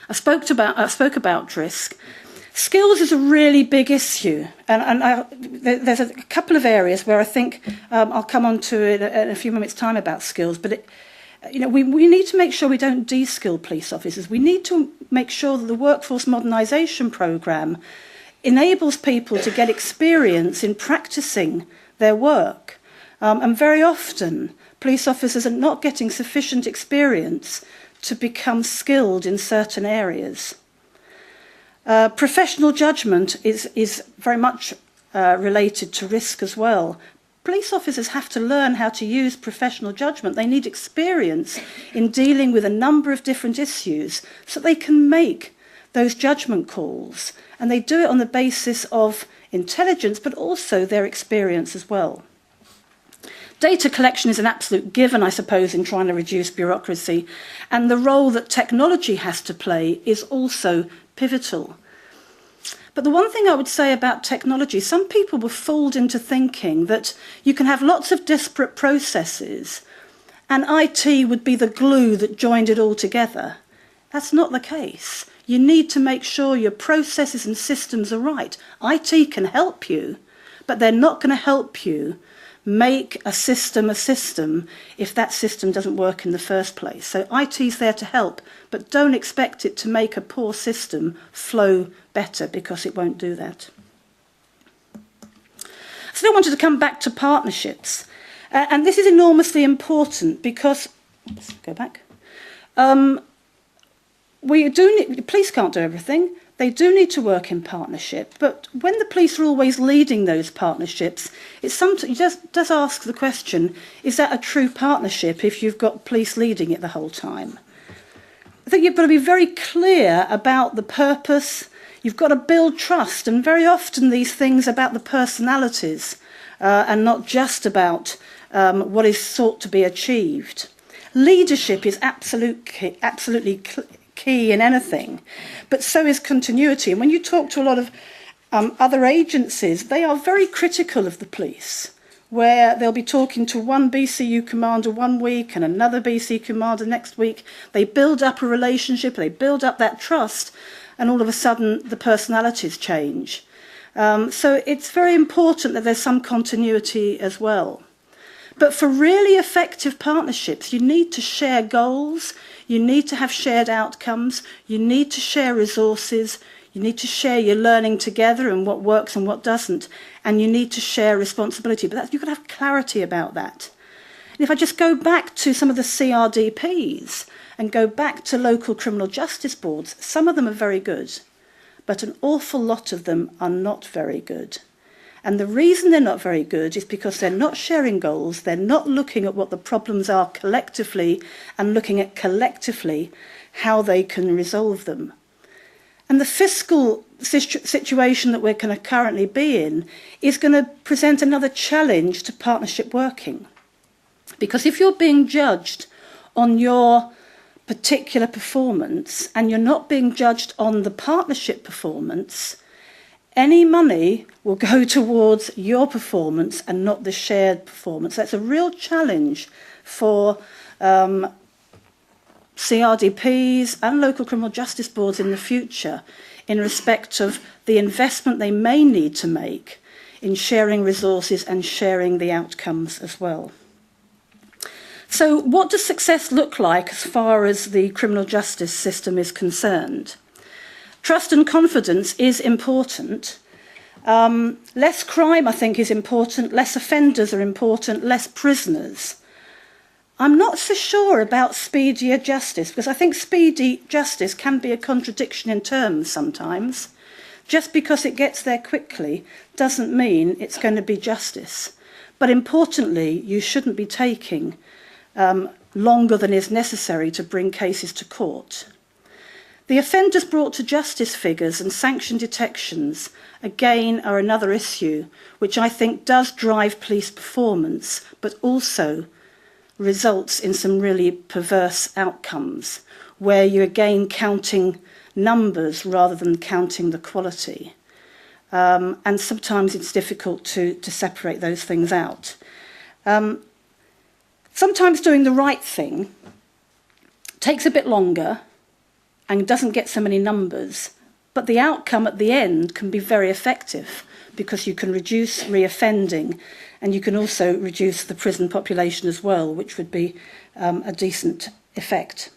I spoke about risk. Skills is a really big issue, and there's a couple of areas where I think I'll come on to it in a few minutes' time about skills, but we need to make sure we don't de-skill police officers. We need to make sure that the workforce modernisation programme enables people to get experience in practising their work. And very often, police officers are not getting sufficient experience to become skilled in certain areas. Professional judgment is very much related to risk as well. Police officers have to learn how to use professional judgment. They need experience in dealing with a number of different issues so they can make those judgment calls. And they do it on the basis of intelligence, but also their experience as well. Data collection is an absolute given, I suppose, in trying to reduce bureaucracy. And the role that technology has to play is also pivotal. But the one thing I would say about technology, some people were fooled into thinking that you can have lots of disparate processes and IT would be the glue that joined it all together. That's not the case. You need to make sure your processes and systems are right. IT can help you, but they're not going to help you make a system if that system doesn't work in the first place. So IT is there to help, but don't expect it to make a poor system flow better, because it won't do that. So I wanted to come back to partnerships. And this is enormously important because, let's go back. Police can't do everything. They do need to work in partnership, but when the police are always leading those partnerships, you just does ask the question, is that a true partnership if you've got police leading it the whole time? I think you've got to be very clear about the purpose. You've got to build trust, and very often these things are about the personalities and not just about what is sought to be achieved. Leadership is absolutely key in anything, but so is continuity. And when you talk to a lot of other agencies, they are very critical of the police, where they'll be talking to one BCU commander one week and another BC commander next week. They build up a relationship, they build up that trust, and all of a sudden the personalities change. So it's very important that there's some continuity as well. But for really effective partnerships, you need to share goals, you need to have shared outcomes, you need to share resources, you need to share your learning together and what works and what doesn't, and you need to share responsibility. But you've got to have clarity about that. And if I just go back to some of the CRDPs and go back to local criminal justice boards, some of them are very good, but an awful lot of them are not very good. And the reason they're not very good is because they're not sharing goals, they're not looking at what the problems are collectively and looking at collectively how they can resolve them. And the fiscal situation that we're going to currently be in is going to present another challenge to partnership working. Because if you're being judged on your particular performance and you're not being judged on the partnership performance, any money will go towards your performance and not the shared performance. That's a real challenge for CRDPs and local criminal justice boards in the future in respect of the investment they may need to make in sharing resources and sharing the outcomes as well. So what does success look like as far as the criminal justice system is concerned? Trust and confidence is important. Less crime, I think, is important. Less offenders are important. Less prisoners. I'm not so sure about speedier justice, because I think speedy justice can be a contradiction in terms sometimes. Just because it gets there quickly doesn't mean it's going to be justice. But importantly, you shouldn't be taking longer than is necessary to bring cases to court. The offenders brought to justice figures and sanction detections, again, are another issue, which I think does drive police performance, but also results in some really perverse outcomes, where you're again counting numbers rather than counting the quality. And sometimes it's difficult to separate those things out. Sometimes doing the right thing takes a bit longer, and doesn't get so many numbers, but the outcome at the end can be very effective because you can reduce reoffending and you can also reduce the prison population as well, which would be a decent effect.